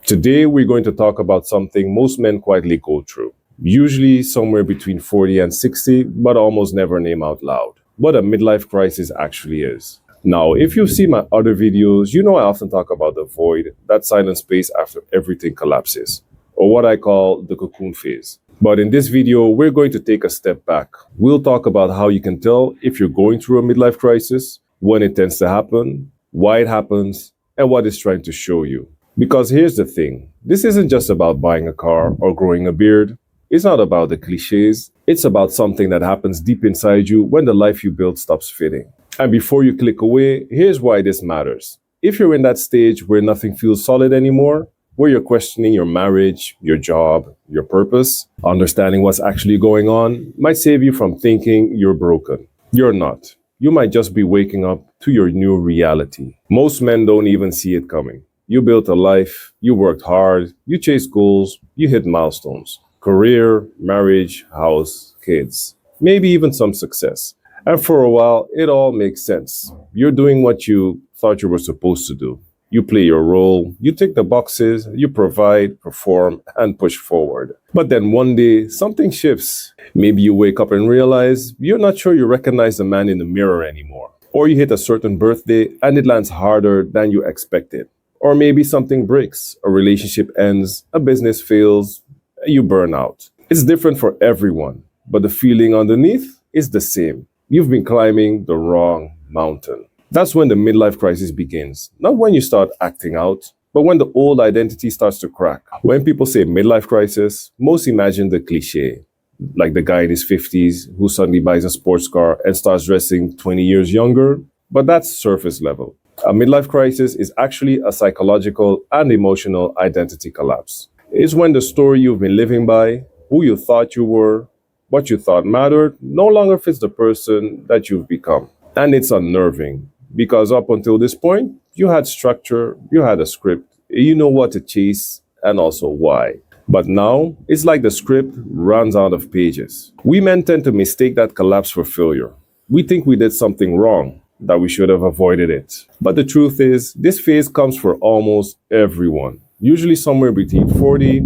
Today, we're going to talk about something most men quietly go through, usually somewhere between 40 and 60, but almost never name out loud. What a midlife crisis actually is. Now, if you've seen my other videos, you know I often talk about the void, that silent space after everything collapses, or what I call the cocoon phase. But in this video, we're going to take a step back. We'll talk about how you can tell if you're going through a midlife crisis, when it tends to happen, why it happens, and what it's trying to show you. Because here's the thing, this isn't just about buying a car or growing a beard. It's not about the cliches. It's about something that happens deep inside you when the life you built stops fitting. And before you click away, here's why this matters. If you're in that stage where nothing feels solid anymore, where you're questioning your marriage, your job, your purpose, understanding what's actually going on might save you from thinking you're broken. You're not. You might just be waking up to your new reality. Most men don't even see it coming. You built a life, you worked hard, you chased goals, you hit milestones. Career, marriage, house, kids, maybe even some success. And for a while, it all makes sense. You're doing what you thought you were supposed to do. You play your role, you tick the boxes, you provide, perform, and push forward. But then one day, something shifts. Maybe you wake up and realize you're not sure you recognize the man in the mirror anymore. Or you hit a certain birthday and it lands harder than you expected. Or maybe something breaks, a relationship ends, a business fails, you burn out. It's different for everyone, but the feeling underneath is the same. You've been climbing the wrong mountain. That's when the midlife crisis begins. Not when you start acting out, but when the old identity starts to crack. When people say midlife crisis, most imagine the cliché, like the guy in his 50s who suddenly buys a sports car and starts dressing 20 years younger, but that's surface level. A midlife crisis is actually a psychological and emotional identity collapse. It's when the story you've been living by, who you thought you were, what you thought mattered, no longer fits the person that you've become. And it's unnerving because up until this point, you had structure, you had a script, you know what to chase and also why. But now, it's like the script runs out of pages. We men tend to mistake that collapse for failure. We think we did something wrong, that we should have avoided it. But the truth is, this phase comes for almost everyone, usually somewhere between 40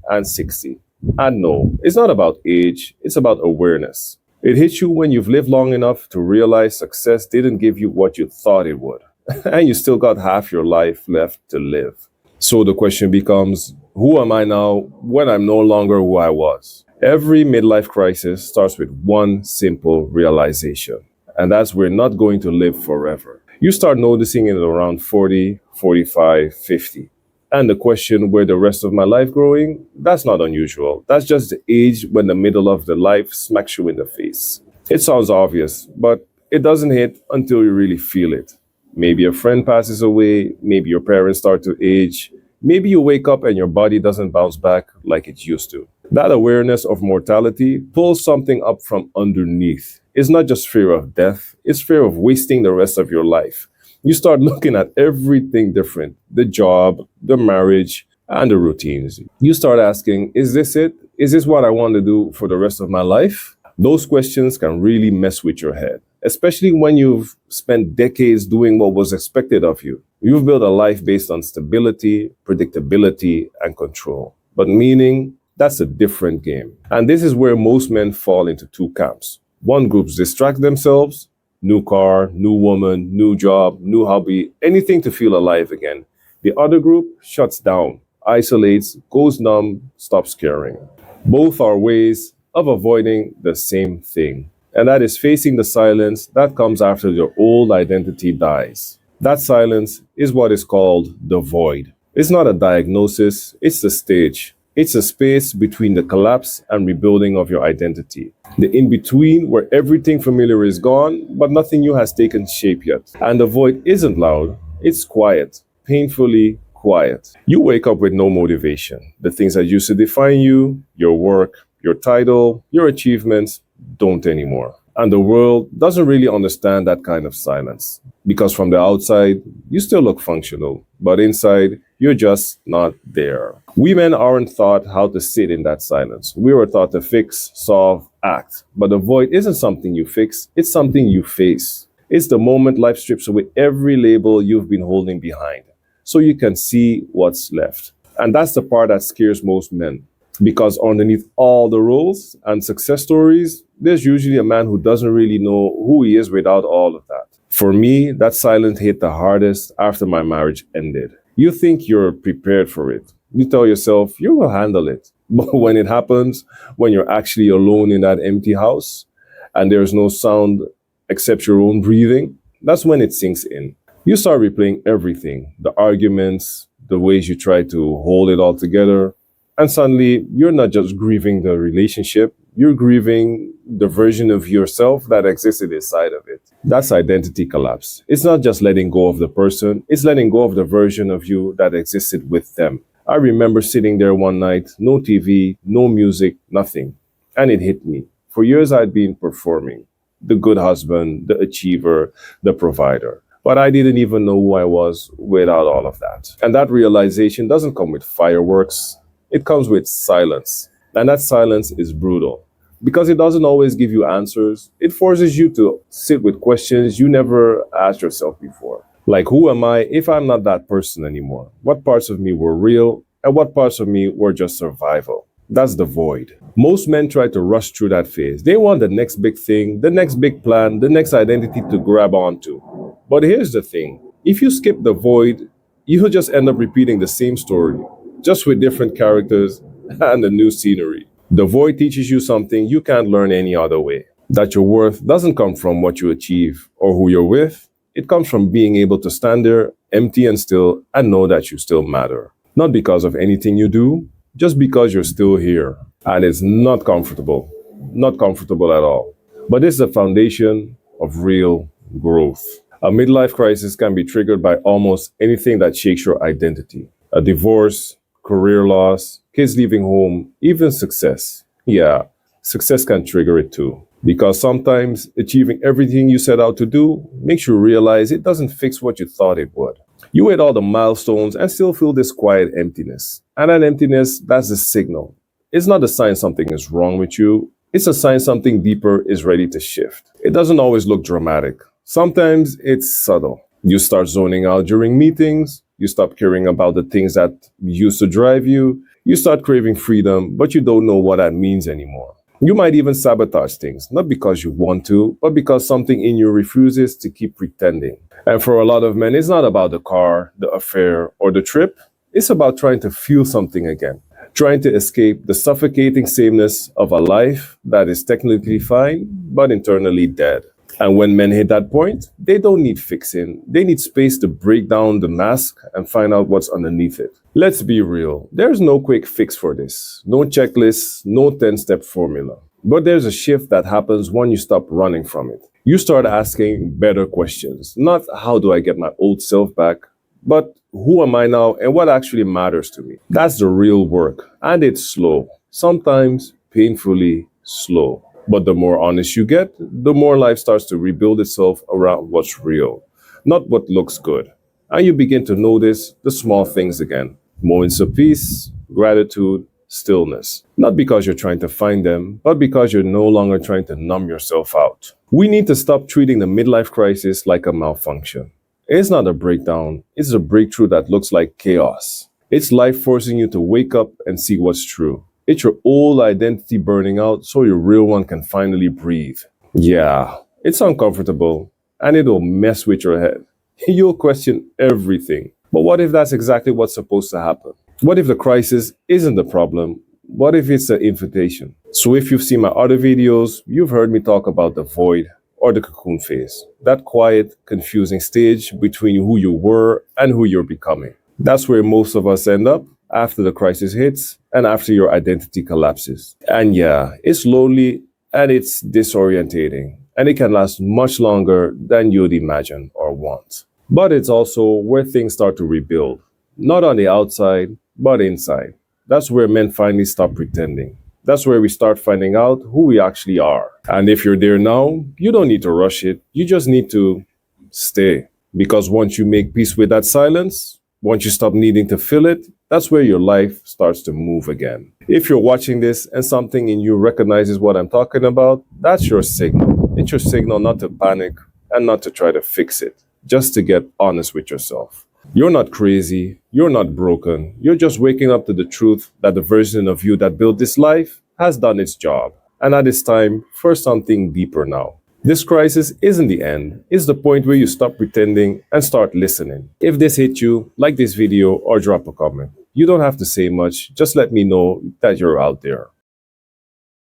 and 60. And no, it's not about age, it's about awareness. It hits you when you've lived long enough to realize success didn't give you what you thought it would. And you still got half your life left to live. So the question becomes, who am I now when I'm no longer who I was? Every midlife crisis starts with one simple realization. And that's we're not going to live forever. You start noticing it around 40, 45, 50. And the question, where the rest of my life growing, that's not unusual. That's just the age when the middle of the life smacks you in the face. It sounds obvious, but it doesn't hit until you really feel it. Maybe a friend passes away, maybe your parents start to age, maybe you wake up and your body doesn't bounce back like it used to. That awareness of mortality pulls something up from underneath. It's not just fear of death, it's fear of wasting the rest of your life. You start looking at everything different, the job, the marriage, and the routines. You start asking, is this it? Is this what I want to do for the rest of my life? Those questions can really mess with your head, especially when you've spent decades doing what was expected of you. You've built a life based on stability, predictability, and control. But meaning, that's a different game. And this is where most men fall into two camps. One group distract themselves, new car, new woman, new job, new hobby, anything to feel alive again. The other group shuts down, isolates, goes numb, stops caring. Both are ways of avoiding the same thing, and that is facing the silence that comes after your old identity dies. That silence is what is called the void. It's not a diagnosis, it's the stage. It's a space between the collapse and rebuilding of your identity. The in-between where everything familiar is gone, but nothing new has taken shape yet. And the void isn't loud, it's quiet, painfully quiet. You wake up with no motivation. The things that used to define you, your work, your title, your achievements, don't anymore. And the world doesn't really understand that kind of silence. Because from the outside, you still look functional, but inside, you're just not there. We men aren't taught how to sit in that silence. We were taught to fix, solve, act. But the void isn't something you fix, it's something you face. It's the moment life strips away every label you've been holding behind, so you can see what's left. And that's the part that scares most men. Because underneath all the roles and success stories, there's usually a man who doesn't really know who he is without all of that. For me, that silence hit the hardest after my marriage ended. You think you're prepared for it. You tell yourself you will handle it. But when it happens, when you're actually alone in that empty house and there's no sound except your own breathing, that's when it sinks in. You start replaying everything, the arguments, the ways you try to hold it all together, and suddenly, you're not just grieving the relationship, you're grieving the version of yourself that existed inside of it. That's identity collapse. It's not just letting go of the person, it's letting go of the version of you that existed with them. I remember sitting there one night, no TV, no music, nothing. And it hit me. For years, I'd been performing the good husband, the achiever, the provider. But I didn't even know who I was without all of that. And that realization doesn't come with fireworks. It comes with silence. And that silence is brutal because it doesn't always give you answers. It forces you to sit with questions you never asked yourself before. Like, who am I if I'm not that person anymore? What parts of me were real and what parts of me were just survival? That's the void. Most men try to rush through that phase. They want the next big thing, the next big plan, the next identity to grab onto. But here's the thing. If you skip the void, you'll just end up repeating the same story, just with different characters and a new scenery. The void teaches you something you can't learn any other way. That your worth doesn't come from what you achieve or who you're with. It comes from being able to stand there, empty and still, and know that you still matter. Not because of anything you do, just because you're still here. And it's not comfortable. Not comfortable at all. But it's the foundation of real growth. A midlife crisis can be triggered by almost anything that shakes your identity. A divorce, career loss, kids leaving home, even success. Yeah, success can trigger it too. Because sometimes achieving everything you set out to do makes you realize it doesn't fix what you thought it would. You hit all the milestones and still feel this quiet emptiness. And that emptiness, that's the signal. It's not a sign something is wrong with you. It's a sign something deeper is ready to shift. It doesn't always look dramatic. Sometimes it's subtle. You start zoning out during meetings. You stop caring about the things that used to drive you. You start craving freedom, but you don't know what that means anymore. You might even sabotage things, not because you want to, but because something in you refuses to keep pretending. And for a lot of men, it's not about the car, the affair, or the trip. It's about trying to feel something again, trying to escape the suffocating sameness of a life that is technically fine, but internally dead. And when men hit that point, they don't need fixing. They need space to break down the mask and find out what's underneath it. Let's be real. There's no quick fix for this. No checklist, no 10-step formula. But there's a shift that happens when you stop running from it. You start asking better questions. Not how do I get my old self back, but who am I now and what actually matters to me? That's the real work. And it's slow. Sometimes painfully slow. But the more honest you get, the more life starts to rebuild itself around what's real, not what looks good. And you begin to notice the small things again. Moments of peace, gratitude, stillness. Not because you're trying to find them, but because you're no longer trying to numb yourself out. We need to stop treating the midlife crisis like a malfunction. It's not a breakdown, it's a breakthrough that looks like chaos. It's life forcing you to wake up and see what's true. It's your old identity burning out so your real one can finally breathe. Yeah, it's uncomfortable and it'll mess with your head. You'll question everything. But what if that's exactly what's supposed to happen? What if the crisis isn't the problem? What if it's an invitation? So if you've seen my other videos, you've heard me talk about the void or the cocoon phase. That quiet, confusing stage between who you were and who you're becoming. That's where most of us end up after the crisis hits and after your identity collapses. And yeah, it's lonely and it's disorientating and it can last much longer than you'd imagine or want. But it's also where things start to rebuild, not on the outside, but inside. That's where men finally stop pretending. That's where we start finding out who we actually are. And if you're there now, you don't need to rush it. You just need to stay. Because once you make peace with that silence, once you stop needing to fill it, that's where your life starts to move again. If you're watching this and something in you recognizes what I'm talking about, that's your signal. It's your signal not to panic and not to try to fix it, just to get honest with yourself. You're not crazy. You're not broken. You're just waking up to the truth that the version of you that built this life has done its job. And that it's time for something deeper now. This crisis isn't the end. It's the point where you stop pretending and start listening. If this hit you, like this video or drop a comment. You don't have to say much. Just let me know that you're out there.